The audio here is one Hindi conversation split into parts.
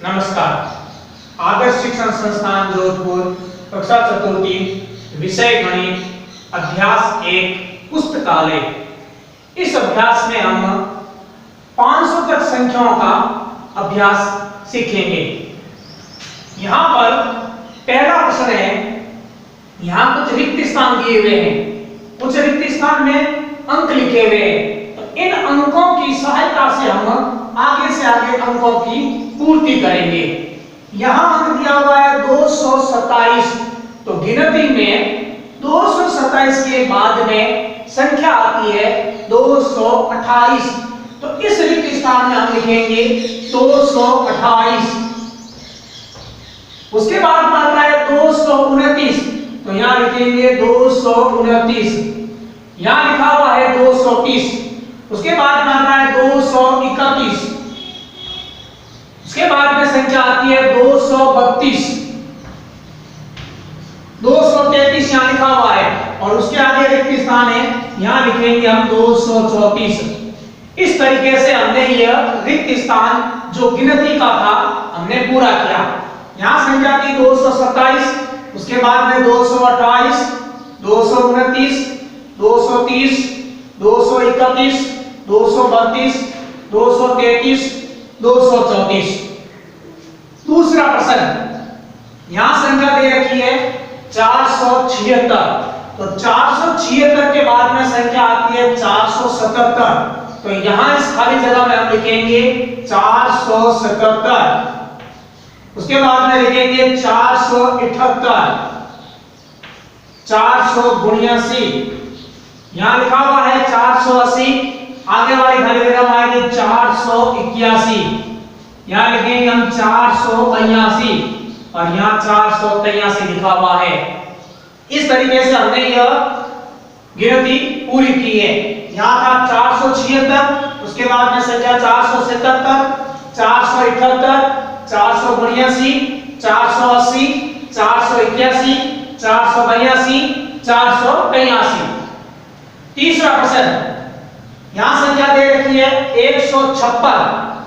नमस्कार। आदर्श शिक्षण संस्थान जोधपुर कक्षा चतुर्थी विषय गणित अभ्यास 1 पुस्तकालय। इस अभ्यास में हम 500 तक संख्याओं का अभ्यास सीखेंगे। यहाँ पर पहला प्रश्न है, यहाँ कुछ रिक्त स्थान दिए हुए हैं, कुछ रिक्त स्थान में अंक लिखे हुए हैं। तो इन अंकों की सहायता से हम आगे से आगे अंकों की पूर्ति करेंगे। यहाँ अंक दिया हुआ है 227, तो गिनती में 227 के बाद में संख्या आती है 228। तो इस रिक्त स्थान में हम लिखेंगे 228। उसके बाद में आता है 229, तो यहाँ लिखेंगे 229। यहाँ लिखा हुआ है 230। उसके बाद में आता है 231। उसके बाद में संख्या आती है 232, 233 यहाँ लिखा हुआ है, और उसके आगे रिक्त स्थान है, यहाँ लिखेंगे हम 234। इस तरीके से हमने यह रिक्त स्थान जो गिनती का था हमने पूरा किया। यहाँ संख्या थी 227, उसके बाद में 228, 229, 230, 231, 232, 233, 234। दूसरा प्रश्न, यहां संख्या दे रखी है 476, तो 476 के बाद में संख्या आती है 477, तो यहां इस खाली जगह में हम लिखेंगे 477। उसके बाद में लिखेंगे 478, 479, यहां लिखा हुआ है 480, आगे वाली खाली जगह में आएगी 481, यहाँ लिखेंगे हम 482, और यहाँ 483 लिखा हुआ है। इस तरीके से हमने यह गिनती पूरी की है। यहाँ था 476, उसके बाद में संख्या 477, 478, 479, 480, 481, 482, 483। तीसरा प्रश्न, यहां संख्या दे रखी है 156,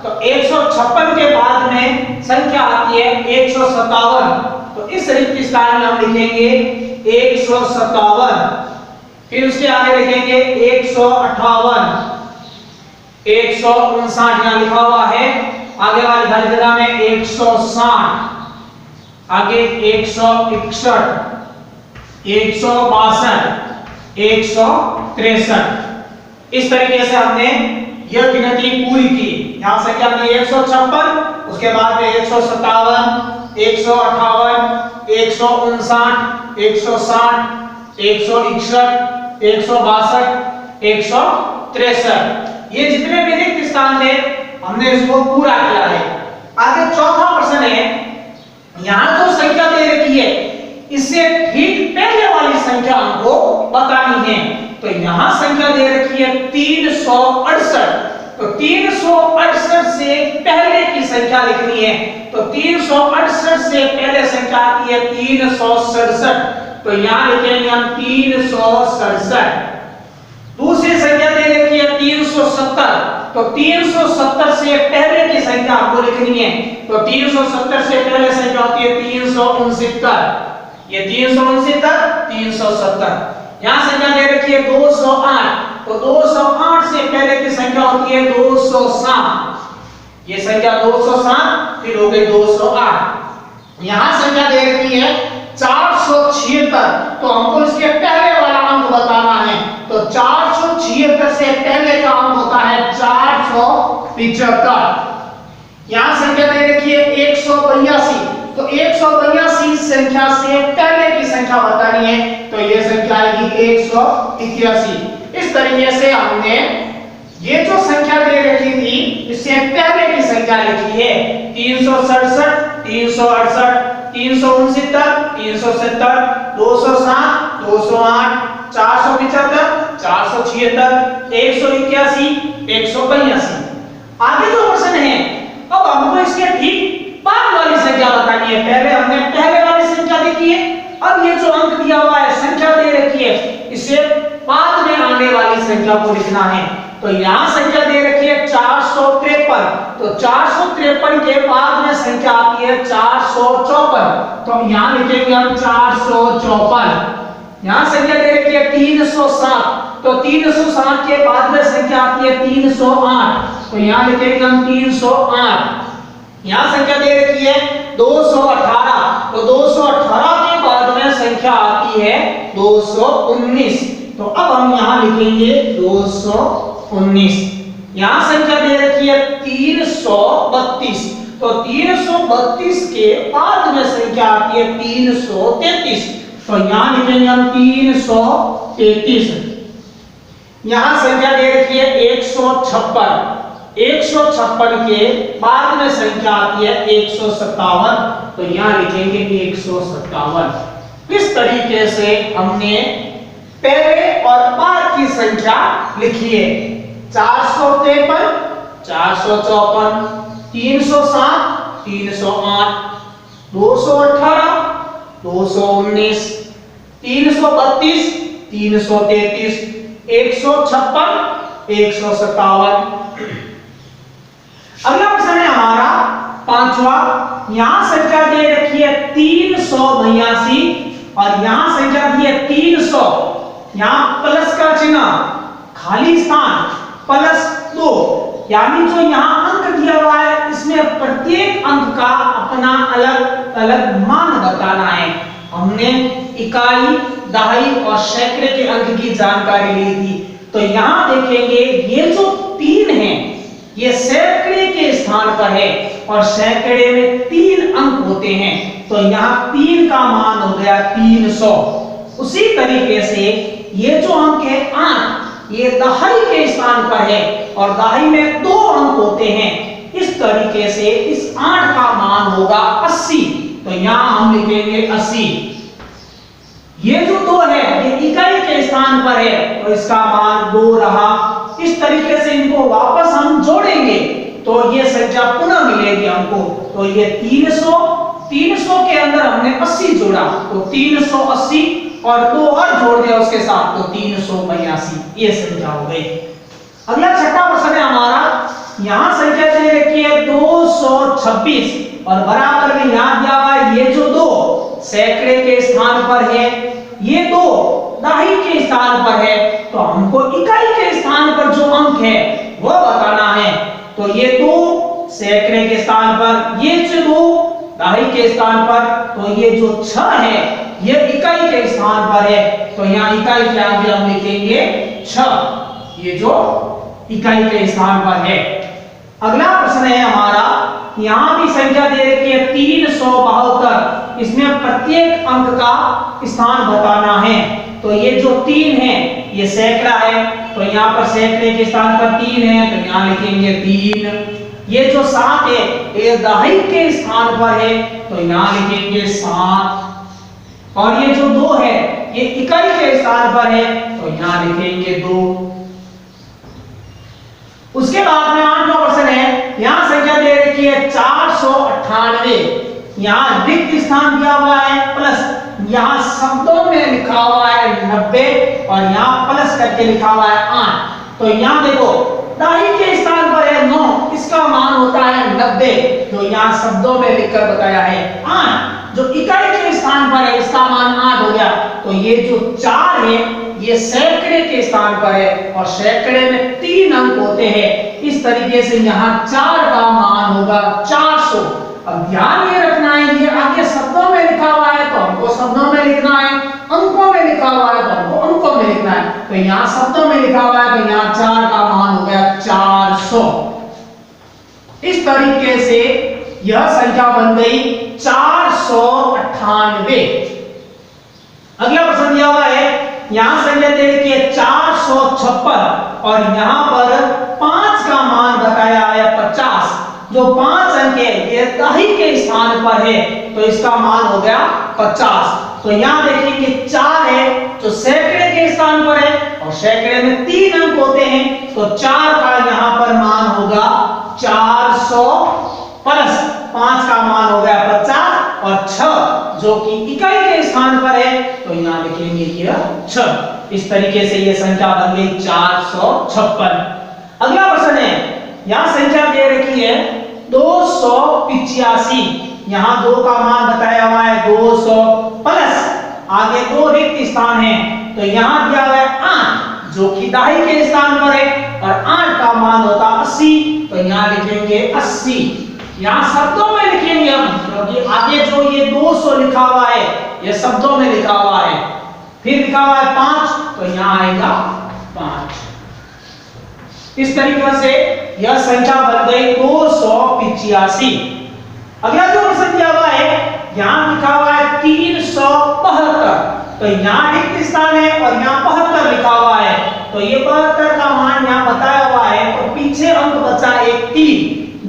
तो 156 के बाद में संख्या आती है 157, तो इस रिक्त स्थान में हम लिखेंगे 157। फिर उसके आगे लिखेंगे 158, 159 यहाँ लिखा हुआ है, आगे वाली खाली जगह में 160, आगे 161, 162, 163। इस तरीके से हमने यह गिनती पूरी की। यहां संख्या थी 156, उसके बाद में 157, 158, 159, 160, 161, 162, 163। ये जितने भी रिक्त स्थान थे हमने इसको पूरा किया है। आगे चौथा प्रश्न है, यहां जो संख्या दे रखी है इससे ठीक पहले वाली संख्या हमको बतानी है। तो यहां संख्या दे रखी है 368, तो 368 से पहले की संख्या लिखनी है। तो 368 से पहले संख्या आती है 367, तो यहां लिखेंगे हम 367। दूसरी संख्या दे रखी है 370, तो 370 से पहले की संख्या आपको लिखनी है। तो 370 से पहले संख्या होती है 369, ये 369, 370। यहां संख्या दे रखी है 208, तो 208 से पहले की संख्या होती है 207, ये संख्या 207, फिर हो गई 208। यहां संख्या दे रखी है 476, तो हमको इसके पहले वाला अंक बताना है। तो 476 से पहले का अंक होता है 475। यहां संख्या दे रखी है 182, तो 182 संख्या से पहले की संख्या बतानी है, तो ये संख्या आएगी 181। इस तरीके से हमने ये जो संख्या दे रखी थी इससे पहले की संख्या लिखी है 367, 368, 369, 370, 207, 208, 475, 476, 181, 182। आगे जो प्रश्न है, अब हमको इसके ठीक बाद वाली संख्या बतानी है। पहले हमने पहले वाली संख्या देखी है, अब ये जो अंक दिया हुआ है संख्या दे रखी है, इससे बाद में आने वाली संख्या को लिखना है। तो यहाँ संख्या दे रखी है 453, तो 453 के बाद में संख्या आती है 454, तो हम यहाँ लिखेंगे हम 454। यहाँ संख्या दे रखी है 307, तो 307 के बाद में संख्या आती है 308, तो यहाँ लिखेंगे हम 308। यहाँ संख्या दे रखी है 218, तो 218 के बाद में संख्या आती है 219, तो अब हम यहाँ लिखेंगे 219। यहाँ संख्या दे रखी है 332, तो 332 के बाद में संख्या आती है 333, तो यहाँ लिखेंगे हम 333। यहाँ संख्या दे रखी है 156, 156 के बाद में संख्या आती है 157, तो यहाँ लिखेंगे 157। इस तरीके से हमने पहले और बाद की संख्या लिखी है। 453, 454, 307, 308, 218, 219, 332, 333, 156, 157। अगला प्रश्न है हमारा पांचवा। यहां संख्या दे रखी है 382 और यहां संख्या दी है 300। यहां प्लस का चिन्ह, खाली स्थान +2, यानी जो यहां अंक दिया हुआ है इसमें प्रत्येक अंक का अपना अलग अलग मान बताना है। हमने इकाई, दहाई और सैकड़े के अंक की जानकारी ली थी, तो यहां देखेंगे ये जो 3 है ये सैकड़े के स्थान पर है और सैकड़े में 3 अंक होते हैं, तो यहाँ 3 का मान हो गया 300। उसी तरीके से ये जो अंक है 8, ये दहाई के स्थान पर है और दहाई में 2 अंक होते हैं। इस तरीके से इस 8 का मान होगा 80, तो यहाँ हम लिखेंगे 80। ये जो 2 है ये इकाई के स्थान पर है, तो इसका मान 2 रहा। इस तरीके से इनको वापस हम जोड़ेंगे तो ये संख्या पुनः मिलेगी हमको, तो ये 300 के अंदर हमने 80 जोड़ा, तो 380 और 2 और जोड़ दिया उसके साथ, तो 382 ये संख्या हो गई। अगला छठा प्रश्न है हमारा। यहाँ संख्या दे रखी है 226 और बराबर में यहाँ दिया हुआ है ये जो 2 सैकड़े के स्थान पर है, ये 2 दहाई के स्थान पर है, तो हमको इकाई के स्थान पर जो अंक है वो बताना है। तो ये 2 सैकड़े के स्थान पर, ये जो 2 दहाई के स्थान पर, तो ये जो 6 है ये इकाई के स्थान पर है, तो यहाँ इकाई के आगे हम लिखेंगे 6, ये जो इकाई के स्थान पर है। अगला प्रश्न है हमारा। यहाँ भी संख्या दे रखी है 372, इसमें प्रत्येक अंक का स्थान बताना है। तो ये जो 3 है ये सैकड़ा है, तो यहाँ पर सैकड़े के स्थान पर 3 है, तो यहाँ लिखेंगे 3। ये जो 7 है ये दहाई के स्थान पर है, तो यहाँ लिखेंगे 7। और ये जो 2 है ये इकाई के स्थान पर है, तो यहाँ लिखेंगे 2। उसके बाद में 8वां प्रश्न है। यहाँ संख्या दे रखी है 498, यहाँ रिक्त स्थान दिया हुआ है प्लस, यहाँ शब्दों में लिखा हुआ है 90 और यहाँ प्लस करके लिखा हुआ है 8। तो यहाँ देखो दहाई के स्थान पर है 9, इसका मान होता है 90, जो यहाँ शब्दों में लिखकर बताया है 8। जो इकाई के स्थान पर है इसका मान 8 हो गया। तो ये जो 4 है ये सैकड़े के स्थान पर है और सैकड़े में 3 अंक होते हैं। इस तरीके से यहाँ 4 का मान होगा 400। अब ध्यान ये रखना है ये आगे शब्दों में लिखा हुआ है तो हमको शब्दों में लिखना है, अंकों में लिखा हुआ है तो हमको अंकों में लिखना है। तो यहाँ शब्दों में लिखा हुआ है तो यहाँ 4 का मान हो गया 400। इस तरीके से यह संख्या बन गई 498। अगला प्रश्न दिया हुआ है। यहाँ संख्या दे रखी है 456 और यहाँ पर 5 का मान बताया है 50। जो 5 अंक है ये दहाई के स्थान पर है, तो इसका मान हो गया 50। तो यहाँ देखिए कि 4 है जो सैकड़े के स्थान पर है और सैकड़े में 3 अंक होते हैं, तो 4 का यहाँ पर मान होगा 400 प्लस 5 का मान हो गया 50 और 6 जो कि इकाई के स्थान पर है, तो यहाँ लिखेंगे ये 6। इस तरीके से ये संख्या बन गई 456। अगला प्रश्न है, यहां संख्या दे रखी है 285, यहां 2 का मान बताया हुआ है 200 प्लस आगे 2 रिक्त स्थान है, तो यहां दिया हुआ है 8 जो कि दाई के स्थान पर है और 8 का मान होता 80, तो यहां लिखेंगे 80। यहां शब्दों में लिखेंगे हम, क्योंकि आगे जो ये 200 लिखा हुआ है ये शब्दों में लिखा हुआ है। फिर लिखा हुआ है 5, तो यहां आएगा 5। इस तरीके से यह संख्या बन गई 285। अगला जो प्रश्न दिया हुआ है, यहां लिखा हुआ है 372, तो यहां रिक्त स्थान है और यहां 72 लिखा हुआ है, तो ये 72 का मान यहां बताया हुआ है, तो पीछे अंक बचा एक 3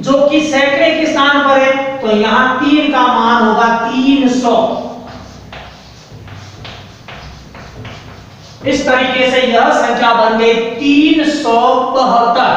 जो कि सैकड़े के स्थान पर है, तो यहां 3 का मान होगा 300। इस तरीके से यह संख्या बन गई 372।